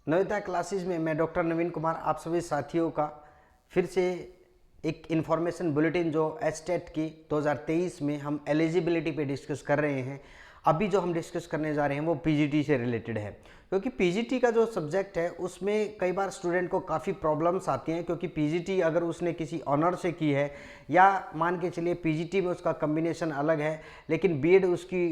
Navodaya classes में मैं doctor नवीन कुमार आप सभी साथियों का फिर से एक इन्फॉर्मेशन बुलेटिन जो एचटेट की 2023 में हम एलिजिबिलिटी पे डिस्कस कर रहे हैं। अभी जो हम डिस्कस करने जा रहे हैं वो पीजीटी से रिलेटेड है, क्योंकि पीजीटी का जो सब्जेक्ट है उसमें कई बार स्टूडेंट को काफ़ी प्रॉब्लम्स आती हैं, क्योंकि पीजीटी अगर उसने किसी ऑनर से की है या मान के चलिए पीजीटी में उसका कम्बिनेशन अलग है लेकिन बीएड उसकी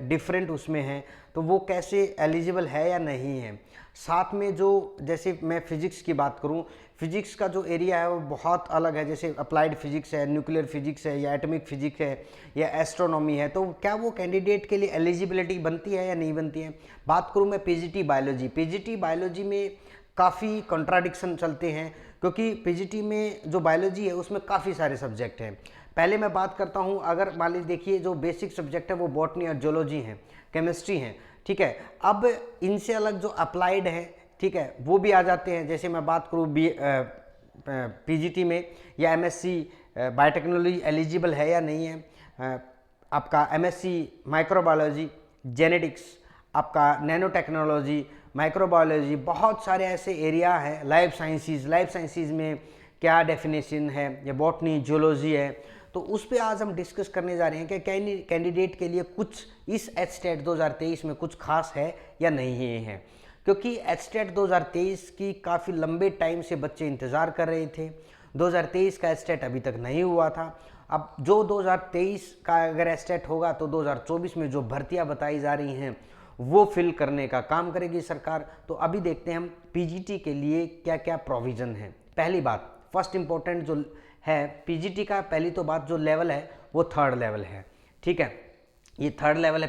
डिफरेंट उसमें है, तो वो कैसे एलिजिबल है या नहीं है। साथ में जो जैसे मैं फिजिक्स की बात करूं, फिजिक्स का जो एरिया है वो बहुत अलग है, जैसे अप्लाइड फिजिक्स है, न्यूक्लियर फिजिक्स है या एटॉमिक फिजिक्स है या एस्ट्रोनॉमी है, तो क्या वो कैंडिडेट के लिए एलिजिबिलिटी बनती है या नहीं बनती है। बात करूं मैं पीजीटी बायोलॉजी में काफ़ी कॉन्ट्राडिक्शन चलते हैं, क्योंकि पीजीटी में जो बायोलॉजी है उसमें काफ़ी सारे सब्जेक्ट हैं। पहले मैं बात करता हूं, अगर मान लीजिए देखिए जो बेसिक सब्जेक्ट है वो बॉटनी और जोलॉजी हैं, केमिस्ट्री हैं, ठीक है। अब इनसे अलग जो अप्लाइड है, ठीक है, वो भी आ जाते हैं। जैसे मैं बात करूँ पीजीटी में या एमएससी बायोटेक्नोलॉजी एलिजिबल है या नहीं है। आपका एमएससी माइक्रोबायोलॉजी, जेनेटिक्स, आपका नैनो टेक्नोलॉजी, माइक्रोबायोलॉजी, बहुत सारे ऐसे एरिया है। लाइफ साइंसिस में क्या डेफिनेशन है, या बॉटनी जियोलॉजी है, तो उस पर आज हम डिस्कस करने जा रहे हैं कि कैंडिडेट के लिए कुछ इस एचटेट 2023 में कुछ खास है या नहीं है। क्योंकि एचटेट 2023 की काफ़ी लंबे टाइम से बच्चे इंतज़ार कर रहे थे। 2023 का एचटेट अभी तक नहीं हुआ था। अब जो 2023 का अगर एचटेट होगा तो 2024 में जो भर्तियां बताई जा रही हैं वो फिल करने का काम करेगी सरकार। तो अभी देखते हैं हम पीजीटी के लिए क्या क्या प्रोविज़न है। पहली बात, फर्स्ट इंपॉर्टेंट जो है पीजीटी का, पहली तो बात जो लेवल है वो थर्ड लेवल है, ठीक है। ये थर्ड लेवल है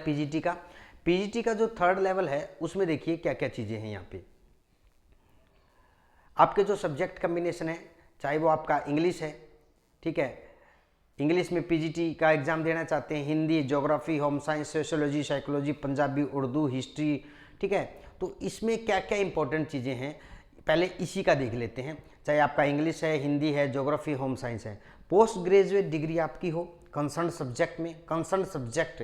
पीजीटी का जो थर्ड लेवल है उसमें देखिए क्या क्या चीज़ें हैं। यहाँ पे आपके जो सब्जेक्ट कम्बिनेशन है, चाहे वो आपका इंग्लिश है, ठीक है, इंग्लिश में पीजीटी का एग्जाम देना चाहते हैं, Hindi, geography, home science, sociology, psychology, Punjabi, Urdu, history, ठीक है। तो इसमें क्या क्या इंपॉर्टेंट चीज़ें हैं पहले इसी का देख लेते हैं। चाहे आपका इंग्लिश है, हिंदी है, ज्योग्राफी, होम साइंस है, पोस्ट ग्रेजुएट डिग्री आपकी हो कंसर्न सब्जेक्ट,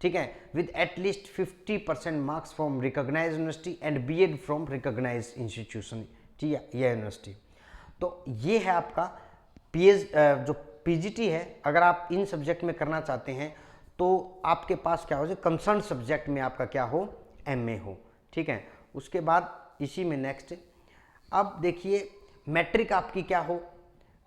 ठीक है, with at least 50% marks from recognise university and BEd from recognise institution, ठीक है, यह यूनिवर्सिटी। तो ये है आपका जो पीजीटी है। अगर आप इन सब्जेक्ट में करना चाहते हैं तो आपके पास क्या हो जाए, कंसर्न सब्जेक्ट में आपका क्या हो, एमए हो, ठीक है। उसके बाद इसी में नेक्स्ट, अब देखिए मैट्रिक आपकी क्या हो,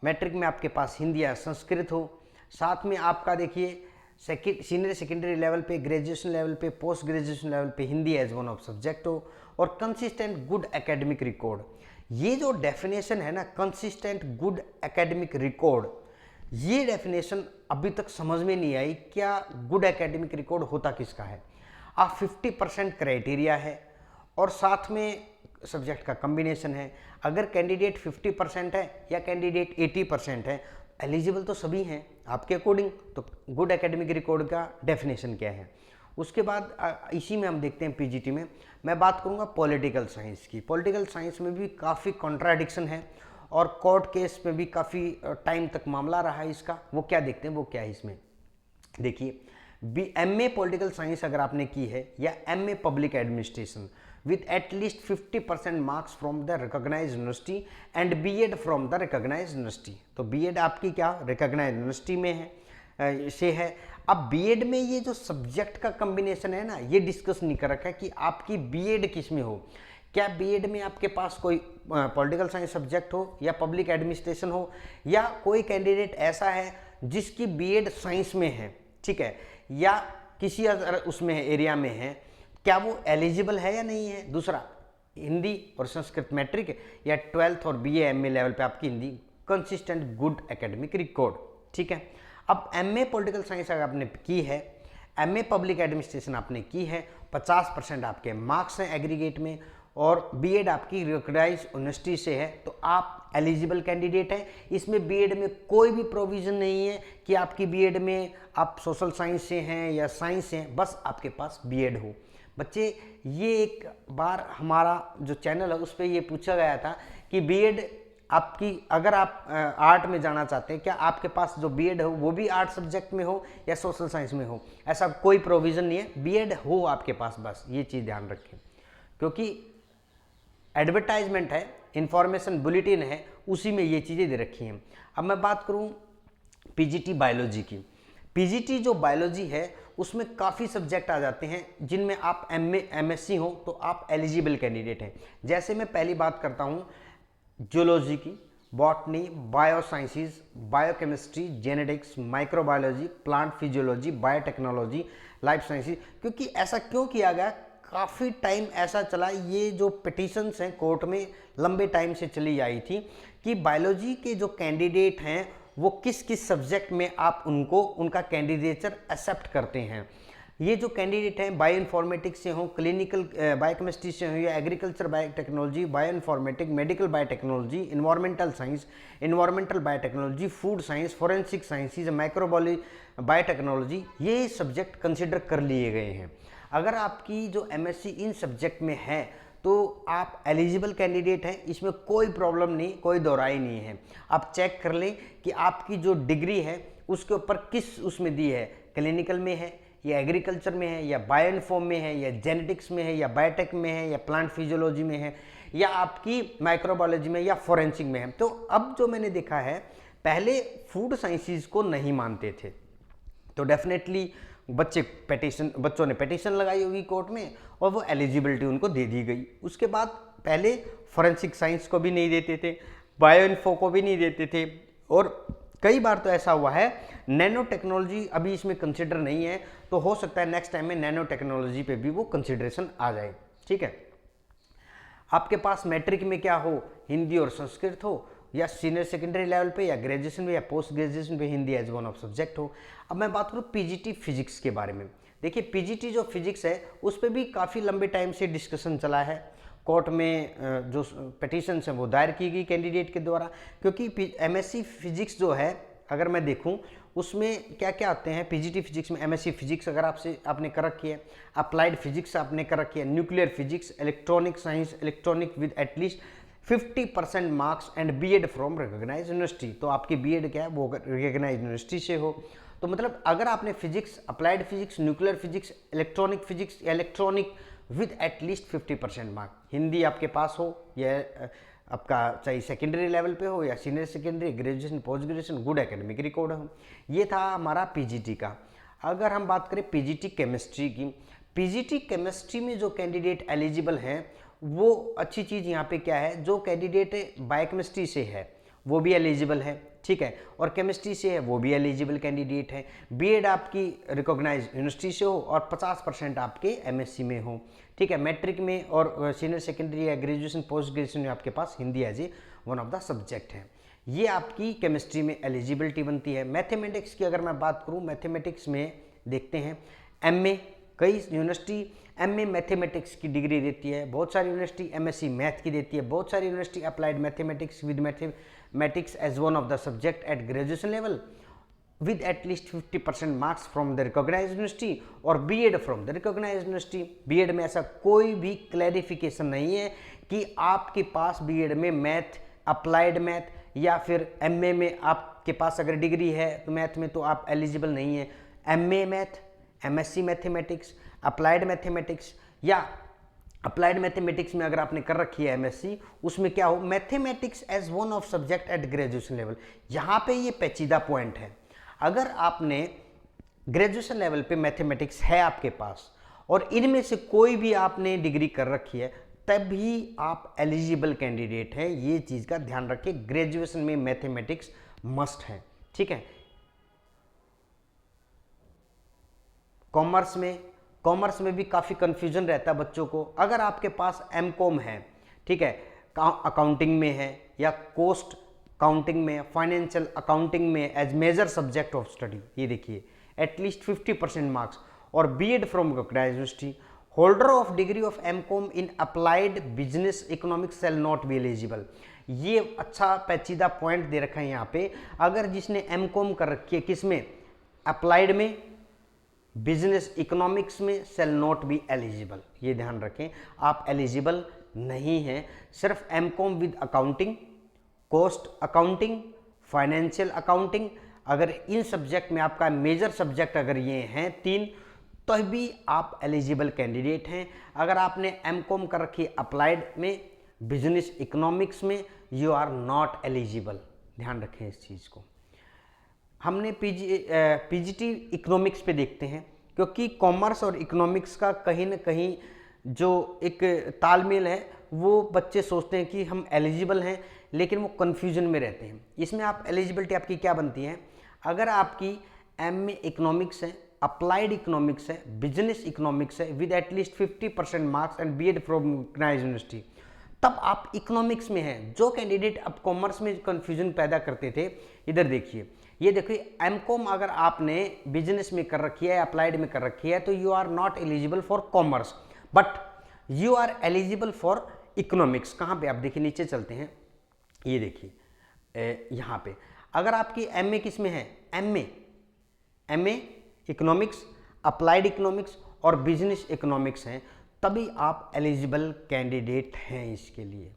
मैट्रिक में आपके पास हिंदी या संस्कृत हो। साथ में आपका देखिए सीनियर सेकेंडरी लेवल पे, ग्रेजुएशन लेवल पे, पोस्ट ग्रेजुएशन लेवल पे Hindi as one of subject हो, और कंसिस्टेंट गुड एकेडमिक रिकॉर्ड। ये जो डेफिनेशन है ना, कंसिस्टेंट गुड एकेडमिक रिकॉर्ड, ये डेफिनेशन अभी तक समझ में नहीं आई। क्या गुड एकेडमिक रिकॉर्ड होता किसका है। आप 50% क्राइटेरिया है और साथ में सब्जेक्ट का कम्बिनेशन है। अगर कैंडिडेट 50% है या कैंडिडेट 80% है, एलिजिबल तो सभी हैं आपके अकॉर्डिंग। तो गुड एकेडमिक रिकॉर्ड का डेफिनेशन क्या है। उसके बाद इसी में हम देखते हैं पीजीटी में मैं बात करूंगा पॉलिटिकल साइंस की। पॉलिटिकल साइंस में भी काफ़ी कॉन्ट्राडिक्शन है और कोर्ट केस में भी काफ़ी टाइम तक मामला रहा है इसका। वो क्या देखते हैं, वो क्या है इसमें देखिए। एमए पॉलिटिकल साइंस अगर आपने की है या MA public administration with at least 50% marks from the recognized university and B.Ed from the recognized university। तो B.Ed आपकी क्या recognized university में है से है। अब B.Ed में ये जो सब्जेक्ट का कम्बिनेशन है ना, ये डिस्कस नहीं कर रखा है कि आपकी B.Ed किस में हो। क्या B.Ed में आपके पास कोई पॉलिटिकल साइंस सब्जेक्ट हो या पब्लिक एडमिनिस्ट्रेशन हो, या कोई कैंडिडेट ऐसा है जिसकी B.Ed साइंस में है, ठीक है, या किसी अदर उसमें एरिया में है, क्या वो एलिजिबल है या नहीं है। दूसरा, हिंदी और संस्कृत मैट्रिक या 12th और बीए एमए लेवल पे आपकी Hindi, consistent good academic record, ठीक है। अब एमए पॉलिटिकल साइंस अगर आपने की है, एमए पब्लिक एडमिनिस्ट्रेशन आपने की है, 50% आपके मार्क्स हैं एग्रीगेट में, और बीएड आपकी रिकॉग्नाइज यूनिवर्सिटी से है, तो आप एलिजिबल कैंडिडेट हैं। इसमें बीएड में कोई भी प्रोविज़न नहीं है कि आपकी बीएड में आप सोशल साइंस से हैं या साइंस से हैं, बस आपके पास बीएड हो। बच्चे, ये एक बार हमारा जो चैनल है उस पर ये पूछा गया था कि बीएड आपकी, अगर आप आर्ट में जाना चाहते हैं, क्या आपके पास जो बीएड हो वो भी आर्ट सब्जेक्ट में हो या सोशल साइंस में हो। ऐसा कोई प्रोविज़न नहीं है, बीएड हो आपके पास, बस ये चीज़ ध्यान रखें। क्योंकि एडवर्टाइजमेंट है, इंफॉर्मेशन बुलेटिन है, उसी में ये चीज़ें दे रखी हैं। अब मैं बात करूँ पीजीटी बायोलॉजी की। पीजीटी जो बायोलॉजी है उसमें काफ़ी सब्जेक्ट आ जाते हैं जिनमें आप एमएससी हो तो आप एलिजिबल कैंडिडेट हैं। जैसे मैं पहली बात करता हूँ जूलॉजी की, botany, biosciences, biochemistry, genetics, microbiology, plant physiology, biotechnology, life sciences. क्योंकि ऐसा क्यों किया गया, काफ़ी टाइम ऐसा चला, ये जो पिटिशंस हैं कोर्ट में लंबे टाइम से चली आई थी कि बायोलॉजी के जो कैंडिडेट हैं वो किस किस सब्जेक्ट में आप उनका कैंडिडेचर एक्सेप्ट करते हैं। ये जो कैंडिडेट हैं बायो इन्फॉर्मेटिक्स से हों, क्लिनिकल बायोकेमिस्ट्री से हों, या agriculture biotechnology, bio informatic, medical biotechnology, environmental science, environmental biotechnology, food science, forensic sciences, microbiology, biotechnology, ये सब्जेक्ट कंसिडर कर लिए गए हैं। अगर आपकी जो एमएससी इन सब्जेक्ट में है तो आप एलिजिबल कैंडिडेट हैं, इसमें कोई प्रॉब्लम नहीं, कोई दोहराई नहीं है। आप चेक कर लें कि आपकी जो डिग्री है उसके ऊपर किस उसमें दी है, क्लिनिकल में है या एग्रीकल्चर में है या बायो इन्फॉर्म में है या जेनेटिक्स में है या बायोटेक में है या प्लांट फिजियोलॉजी में है या आपकी माइक्रोबायोलॉजी में या फोरेंसिक में है। तो अब जो मैंने देखा है, पहले फूड साइंसेज को नहीं मानते थे, तो डेफिनेटली बच्चों ने पिटीशन लगाई होगी कोर्ट में और वो एलिजिबिलिटी उनको दे दी गई। उसके बाद पहले फोरेंसिक साइंस को भी नहीं देते थे, बायो इन्फो को भी नहीं देते थे, और कई बार तो ऐसा हुआ है नैनो टेक्नोलॉजी अभी इसमें कंसिडर नहीं है, तो हो सकता है नेक्स्ट टाइम में नैनो टेक्नोलॉजी पे भी वो कंसिडरेशन आ जाए। ठीक है, आपके पास मैट्रिक में क्या हो, हिंदी और संस्कृत हो, या सीनियर सेकेंडरी लेवल पे या ग्रेजुएशन में या पोस्ट ग्रेजुएशन पे Hindi as one of subject हो। अब मैं बात करूँ पीजीटी फिजिक्स के बारे में। देखिए पीजीटी जो फिजिक्स है उस पर भी काफ़ी लंबे टाइम से डिस्कशन चला है, कोर्ट में जो पिटीशन है वो दायर की गई कैंडिडेट के द्वारा, क्योंकि एमएससी फिजिक्स जो है अगर मैं देखूं उसमें क्या क्या आते हैं पीजीटी फिजिक्स में। एमएससी फिजिक्स अगर आपने कर रखी है, अप्लाइड फिजिक्स आपने कर रखी है, nuclear physics, electronic science, electronic with at least 50% marks and BEd from recognized university, तो आपकी बीएड क्या है वो रिकॉग्नाइज्ड यूनिवर्सिटी से हो। तो मतलब अगर आपने physics, applied physics, nuclear physics, electronic physics या electronic with at least 50% mark, Hindi आपके पास हो, या आपका चाहे सेकेंडरी लेवल पे हो या senior secondary, graduation, post graduation, good academic record हो। ये था हमारा पीजीटी का। अगर हम बात करें पीजीटी केमिस्ट्री की, पीजीटी केमिस्ट्री में जो कैंडिडेट एलिजिबल हैं वो अच्छी चीज़ यहाँ पे क्या है, जो कैंडिडेट बायोकेमिस्ट्री से है वो भी एलिजिबल है, ठीक है, और केमिस्ट्री से है वो भी एलिजिबल कैंडिडेट है। बीएड आपकी रिकॉग्नाइज्ड यूनिवर्सिटी से हो और 50% आपके एमएससी में हो, ठीक है। मैट्रिक में और सीनियर सेकेंडरी या ग्रेजुएशन, पोस्ट ग्रेजुएशन में आपके पास Hindi as a one of the subject है। ये आपकी केमिस्ट्री में एलिजिबिलिटी बनती है। मैथमेटिक्स की अगर मैं बात करूँ, मैथमेटिक्स में देखते हैं एमए, कई यूनिवर्सिटी एमए मैथमेटिक्स की डिग्री देती है, बहुत सारी यूनिवर्सिटी एमएससी मैथ की देती है, बहुत सारी university applied mathematics with mathematics as one of the subject at graduation level with at least 50% marks from the recognised university और BEd from the recognised university. BEd में ऐसा कोई भी क्लैरिफिकेशन नहीं है कि आपके पास बीएड में मैथ, अप्लाइड मैथ या फिर एमए में आपके पास अगर डिग्री है तो मैथ में तो आप एलिजिबल नहीं है। MA math, MSc mathematics, applied mathematics या अप्लाइड मैथमेटिक्स में अगर आपने कर रखी है एमएससी, उसमें क्या हो, mathematics as one of subject at graduation level. यहाँ पे ये पेचीदा पॉइंट है। अगर आपने ग्रेजुएशन लेवल पे मैथमेटिक्स है आपके पास और इनमें से कोई भी आपने डिग्री कर रखी है, तभी आप एलिजिबल कैंडिडेट हैं। ये चीज़ का ध्यान रखिए, ग्रेजुएशन में मैथमेटिक्स मस्ट है, ठीक है। कॉमर्स में भी काफ़ी कंफ्यूजन रहता है बच्चों को। अगर आपके पास एमकॉम है, ठीक है, अकाउंटिंग में है या कोस्ट काउंटिंग में, फाइनेंशियल अकाउंटिंग में as major subject of study, ये देखिए एटलीस्ट 50% मार्क्स और BEd from recognized university. Holder of degree of MCom in applied business economics shall not be eligible. ये अच्छा पेचीदा पॉइंट दे रखा है यहाँ पे। अगर जिसने एमकॉम कर रखी है किसमें, अप्लाइड में, बिजनेस इकोनॉमिक्स में, शैल नॉट बी एलिजिबल। ये ध्यान रखें, आप एलिजिबल नहीं हैं। सिर्फ MCom with accounting, cost accounting, financial accounting, अगर इन सब्जेक्ट में आपका मेजर सब्जेक्ट अगर ये हैं 3, तो भी आप एलिजिबल कैंडिडेट हैं। अगर आपने एमकॉम कर रखी है अप्लाइड में, बिजनेस इकोनॉमिक्स में यू आर नॉट एलिजिबल। ध्यान रखें इस चीज़ को। हमने पीजीटी इकोनॉमिक्स पे देखते हैं, क्योंकि कॉमर्स और इकोनॉमिक्स का कहीं ना कहीं जो एक तालमेल है वो बच्चे सोचते हैं कि हम एलिजिबल हैं, लेकिन वो कन्फ्यूजन में रहते हैं। इसमें आप एलिजिबिलिटी आपकी क्या बनती है, अगर आपकी एमए इकोनॉमिक्स है, अप्लाइड इकोनॉमिक्स है, बिजनेस इकोनॉमिक्स है with at least 50% marks and BEd from recognized university, तब आप इकोनॉमिक्स में हैं। जो कैंडिडेट अब कॉमर्स में कन्फ्यूजन पैदा करते थे, इधर देखिए, ये देखिए एमकॉम अगर आपने बिजनेस में कर रखी है, अप्लाइड में कर रखी है, तो you are not eligible for commerce, but you are eligible for economics. कहाँ पे, आप देखिए नीचे चलते हैं, ये देखिए यहाँ पे अगर आपकी एमए किस में है, एमए इकोनॉमिक्स, अप्लाइड इकोनॉमिक्स और बिजनेस इकोनॉमिक्स हैं, तभी आप एलिजिबल कैंडिडेट हैं इसके लिए।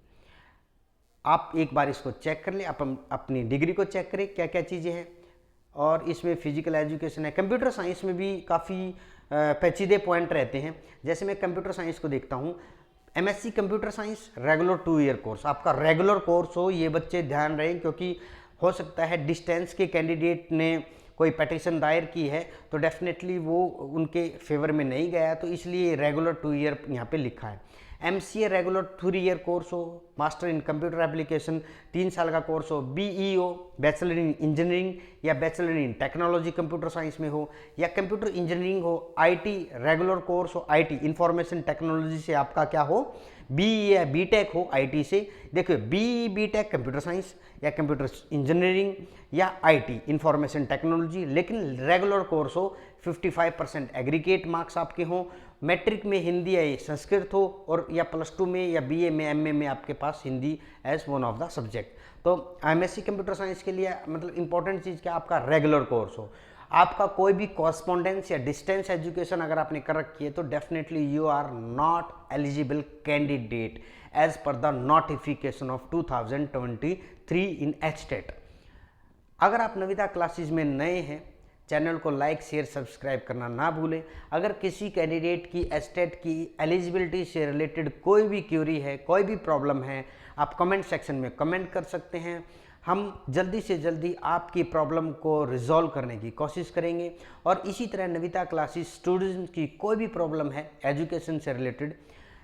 आप एक बार इसको चेक कर लें, आप अपनी डिग्री को चेक करें क्या क्या चीज़ें हैं। और इसमें फिजिकल एजुकेशन है, कंप्यूटर साइंस में भी काफ़ी पेचीदे पॉइंट रहते हैं। जैसे मैं कंप्यूटर साइंस को देखता हूँ, MSc computer science regular 2 year course, आपका रेगुलर कोर्स हो, ये बच्चे ध्यान रहें, क्योंकि हो सकता है डिस्टेंस के कैंडिडेट ने कोई पिटीशन दायर की है तो डेफिनेटली वो उनके फेवर में नहीं गया, तो इसलिए रेगुलर 2 ईयर यहाँ पे लिखा है। एमसीए रेगुलर 3 ईयर कोर्स हो, मास्टर इन कंप्यूटर एप्लीकेशन 3 साल का कोर्स हो, बीईओ बैचलर इन इंजीनियरिंग या bachelor in technology computer science में हो, या कंप्यूटर इंजीनियरिंग हो, आईटी रेगुलर कोर्स हो, आईटी इंफॉर्मेशन टेक्नोलॉजी से आपका क्या हो, बीई या बीटेक हो आईटी से। देखिए बीई बीटेक कंप्यूटर साइंस या कंप्यूटर इंजीनियरिंग या आईटी इंफॉर्मेशन टेक्नोलॉजी, लेकिन रेगुलर कोर्स हो, 55% एग्रीगेट मार्क्स आपके हों, मैट्रिक में हिंदी या संस्कृत हो, और या +2 में या बीए में एमए में आपके पास Hindi as one of the subject. तो एमएससी कंप्यूटर साइंस के लिए मतलब इंपॉर्टेंट चीज़ क्या, आपका रेगुलर कोर्स हो। आपका कोई भी कॉरस्पॉन्डेंस या डिस्टेंस एजुकेशन अगर आपने कर रखी है तो definitely you are not eligible candidate as per the notification of 2023 in HTET. अगर आप नविता क्लासेस में नए हैं, चैनल को लाइक शेयर सब्सक्राइब करना ना भूलें। अगर किसी कैंडिडेट की एचटेट की एलिजिबिलिटी से रिलेटेड कोई भी क्यूरी है, कोई भी प्रॉब्लम है, आप कमेंट सेक्शन में कमेंट कर सकते हैं। हम जल्दी से जल्दी आपकी प्रॉब्लम को रिजॉल्व करने की कोशिश करेंगे। और इसी तरह नविता क्लासेस स्टूडेंट्स की कोई भी प्रॉब्लम है एजुकेशन से related,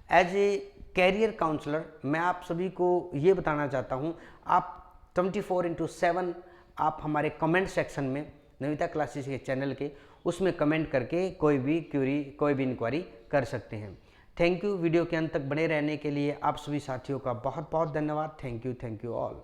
as a career counsellor मैं आप सभी को ये बताना चाहता हूँ, आप 24/7 आप हमारे कमेंट सेक्शन में नविता क्लासेस के चैनल के उसमें कमेंट करके कोई भी क्यूरी, कोई भी इंक्वायरी कर सकते हैं। Thank you. वीडियो के अंत तक बने रहने के लिए आप सभी साथियों का बहुत बहुत धन्यवाद। Thank you all.